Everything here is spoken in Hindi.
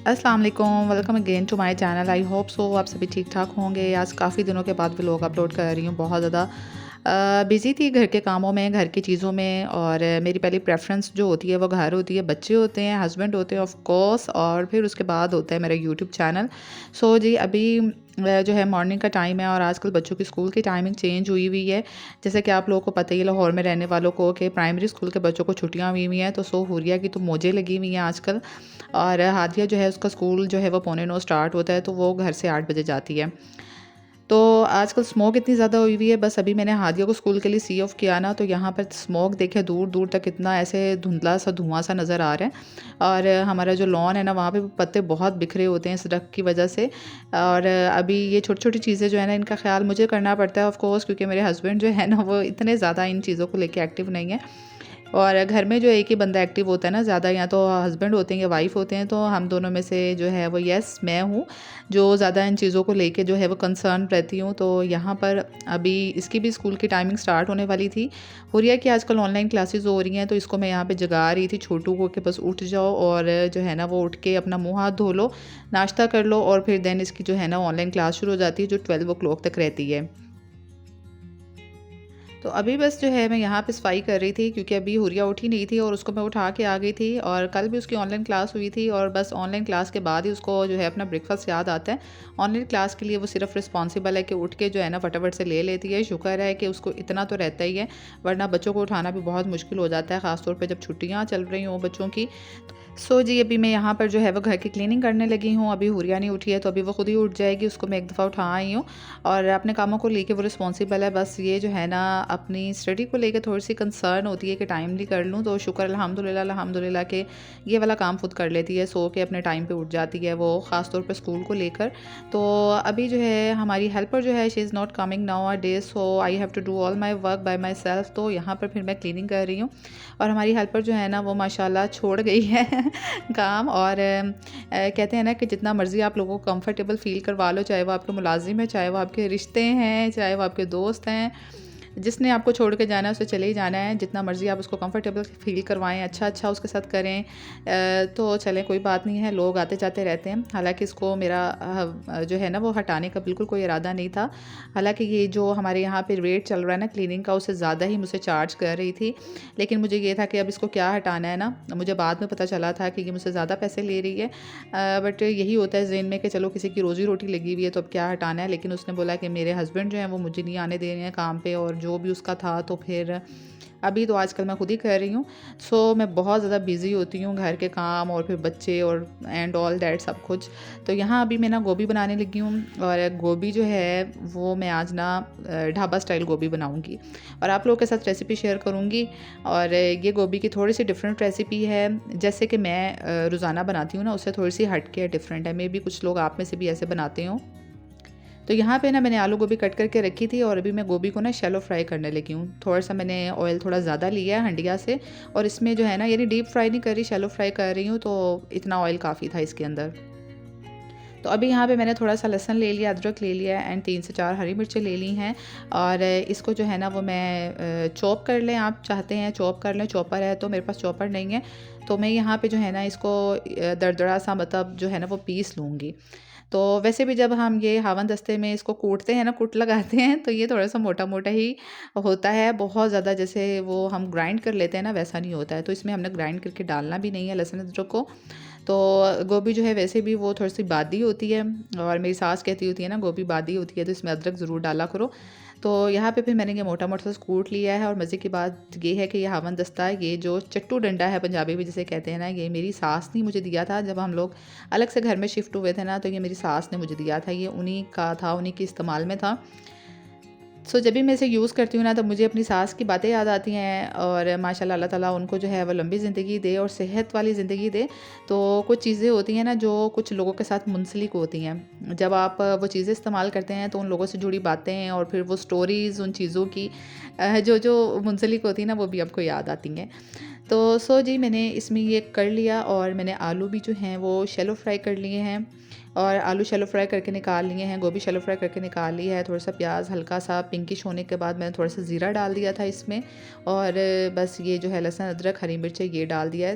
अस्सलाम वालेकुम, welcome again to my channel. I hope so आप सभी ठीक ठाक होंगे। आज काफ़ी दिनों के बाद व्लॉग अपलोड कर रही हूँ। बहुत ज़्यादा बिज़ी थी घर के कामों में, घर की चीज़ों में। और मेरी पहली प्रेफरेंस जो होती है वो घर होती है, बच्चे होते हैं, हस्बैंड होते हैं ऑफ कोर्स, और फिर उसके बाद होता है मेरा यूट्यूब चैनल। सो जी अभी जो है मॉर्निंग का टाइम है और आजकल बच्चों की स्कूल की टाइमिंग चेंज हुई है। जैसे कि आप लोगों को पता ही है, लाहौर में रहने वालों को, कि प्राइमरी स्कूल के बच्चों को छुट्टियां हुई हैं। तो सो हुरिया की तो मौजें लगी हुई हैं आजकल। और हादिया जो है उसका स्कूल जो है वो 9:45 स्टार्ट होता है, तो वो घर से 8 बजे जाती है। तो आजकल स्मोक इतनी ज़्यादा हुई हुई है। बस अभी मैंने हादिया को स्कूल के लिए सी ऑफ किया ना, तो यहाँ पर स्मोक देखे दूर दूर तक इतना ऐसे धुंधला सा धुआं सा नज़र आ रहा है। और हमारा जो लॉन है ना, वहाँ पे पत्ते बहुत बिखरे होते हैं सड़क की वजह से। और अभी ये छोटी छोटी चीज़ें जो है ना, इनका ख्याल मुझे करना पड़ता है ऑफ कोर्स, क्योंकि मेरे हस्बैंड जो है ना वो इतने ज़्यादा इन चीज़ों को लेके एक्टिव नहीं है। और घर में जो एक ही बंदा एक्टिव होता है ना ज़्यादा, या तो हस्बैंड होते हैं या वाइफ़ होते हैं। तो हम दोनों में से जो है वो मैं हूँ जो ज़्यादा इन चीज़ों को लेके जो है वो कंसर्न रहती हूँ। तो यहाँ पर अभी इसकी भी स्कूल की टाइमिंग स्टार्ट होने वाली थी। हुरिया की आजकल ऑनलाइन क्लासेस हो रही हैं, तो इसको मैं यहाँ पे जगा रही थी छोटू को कि बस उठ जाओ और जो है ना वो उठ के अपना मुँह हाथ धो लो, नाश्ता कर लो, और फिर देन इसकी जो है ना ऑनलाइन क्लास शुरू हो जाती है जो 12 o'clock तक रहती है। तो अभी बस जो है मैं यहाँ पे सफाई कर रही थी, क्योंकि अभी हुरिया उठी नहीं थी और उसको मैं उठा के आ गई थी। और कल भी उसकी ऑनलाइन क्लास हुई थी, और बस ऑनलाइन क्लास के बाद ही उसको जो है अपना ब्रेकफास्ट याद आता है। ऑनलाइन क्लास के लिए वो सिर्फ रिस्पॉन्सिबल है कि उठ के जो है ना फटाफट से ले लेती है। शुक्र है कि उसको इतना तो रहता ही है, वरना बच्चों को उठाना भी बहुत मुश्किल हो जाता है, ख़ासतौर पर जब छुट्टियाँ चल रही हों बच्चों की। सो जी अभी मैं यहाँ पर जो है वो घर की क्लीनिंग करने लगी हूँ। अभी हुरिया नहीं उठी है, तो अभी वो खुद ही उठ जाएगी। उसको मैं एक दफ़ा उठा आई हूँ और अपने कामों को लेके वो रिस्पॉन्सिबल है। बस ये जो है ना अपनी स्टडी को लेके थोड़ी सी कंसर्न होती है कि टाइमली कर लूँ। तो शुक्र अल्हम्दुलिल्लाह अल्हम्दुलिल्लाह के ये वाला काम खुद कर लेती है, सो के अपने टाइम पे उठ जाती है वो, ख़ास तौर पे स्कूल को लेकर। तो अभी जो है हमारी हेल्पर जो है she is not coming nowadays, so I have to do all my work by myself. तो यहाँ पर फिर मैं क्लीनिंग कर रही हूँ। और हमारी हेल्पर जो है ना वो माशाल्लाह छोड़ गई है काम। और कहते हैं ना कि जितना मर्ज़ी आप लोगों को कंफर्टेबल फ़ील करवा लो, चाहे वो आपके मुलाजिम है, चाहे वो आपके रिश्ते हैं, चाहे वो आपके दोस्त हैं, जिसने आपको छोड़ के जाना है उसे चले ही जाना है। जितना मर्ज़ी आप उसको कंफर्टेबल फ़ील करवाएं, अच्छा अच्छा उसके साथ करें, तो चलें, कोई बात नहीं है, लोग आते जाते रहते हैं। हालांकि इसको मेरा जो है ना वो हटाने का बिल्कुल कोई इरादा नहीं था। हालांकि ये जो हमारे यहाँ पे रेट चल रहा है ना क्लीनिंग का, उससे ज़्यादा ही मुझसे चार्ज कर रही थी। लेकिन मुझे ये था कि अब इसको क्या हटाना है ना। मुझे बाद में पता चला था कि ये मुझसे ज़्यादा पैसे ले रही है, बट यही होता है ज़हन में कि चलो किसी की रोज़ी रोटी लगी हुई है तो अब क्या हटाना है। लेकिन उसने बोला कि मेरे हस्बैंड जो हैं वो मुझे नहीं आने दे रहे हैं काम पे, और जो भी उसका था, तो फिर अभी तो आजकल मैं खुद ही कर रही हूँ। सो मैं बहुत ज़्यादा बिज़ी होती हूँ, घर के काम और फिर बच्चे और एंड ऑल दैट सब कुछ। तो यहाँ अभी मैं ना गोभी बनाने लगी हूँ, और गोभी जो है वो मैं आज ना ढाबा स्टाइल गोभी बनाऊँगी और आप लोगों के साथ रेसिपी शेयर करूँगी। और ये गोभी की थोड़ी सी डिफरेंट रेसिपी है, जैसे कि मैं रोज़ाना बनाती हूँ ना, उससे थोड़ी सी हट के डिफरेंट है। मे बी कुछ लोग आप में से भी ऐसे बनाते हो। तो यहाँ पे ना मैंने आलू गोभी कट करके रखी थी, और अभी मैं गोभी को ना शैलो फ्राई करने लगी हूँ। थोड़ा सा मैंने ऑयल थोड़ा ज़्यादा लिया है हंडिया से, और इसमें जो है ना यानी डीप फ्राई नहीं कर रही, शैलो फ्राई कर रही हूँ, तो इतना ऑयल काफ़ी था इसके अंदर। तो अभी यहाँ पे मैंने थोड़ा सा लहसुन ले लिया, अदरक ले लिया, एंड 3 से 4 हरी मिर्चें ले ली हैं। और इसको जो है ना वो मैं चॉप कर लें, आप चाहते हैं चॉप कर लें, चॉपर है, तो मेरे पास चॉपर नहीं है। तो मैं यहाँ पे जो है ना इसको दरदरा सा मतलब जो है ना वो पीस लूँगी। तो वैसे भी जब हम ये हावन दस्ते में इसको कूटते हैं ना, कूट लगाते हैं, तो ये थोड़ा सा मोटा मोटा ही होता है। बहुत ज़्यादा जैसे वो हम ग्राइंड कर लेते हैं ना, वैसा नहीं होता है। तो इसमें हमने ग्राइंड करके डालना भी नहीं है लहसुन अदरक को। तो गोभी जो है वैसे भी वो थोड़ी सी बादी होती है, और मेरी सास कहती होती है ना गोभी बादी होती है, तो इसमें अदरक ज़रूर डाला करो। तो यहाँ पे फिर मैंने ये मोटा मोटा सा कूट लिया है। और मज़े की बात ये है कि ये हावन दस्ता, ये जो चट्टू डंडा है पंजाबी में जिसे कहते हैं ना, ये मेरी सास ने मुझे दिया था जब हम लोग अलग से घर में शिफ्ट हुए थे ना। तो ये मेरी सास ने मुझे दिया था, ये उन्हीं का था, उन्हीं के इस्तेमाल में था। सो जब भी मैं इसे यूज़ करती हूँ ना, तो मुझे अपनी सास की बातें याद आती हैं। और माशाल्लाह अल्लाह ताला उनको जो है वो लंबी ज़िंदगी दे और सेहत वाली ज़िंदगी दे। तो कुछ चीज़ें होती हैं ना जो कुछ लोगों के साथ मुंसलिक होती हैं, जब आप वो चीज़ें इस्तेमाल करते हैं तो उन लोगों से जुड़ी बातें और फिर वो स्टोरीज़ उन चीज़ों की जो जो मुंसलिक होती हैं ना, वो भी आपको याद आती हैं। तो सो जी मैंने इसमें ये कर लिया, और मैंने आलू भी जो हैं वो शैलो फ्राई कर लिए हैं, और आलू शैलो फ्राई करके निकाल लिए हैं, गोभी शैलो फ्राई करके निकाल ली है। थोड़ा सा प्याज हल्का सा पिंकिश होने के बाद मैंने थोड़ा सा ज़ीरा डाल दिया था इसमें, और बस ये जो है लहसुन अदरक हरी मिर्च ये डाल दिया है।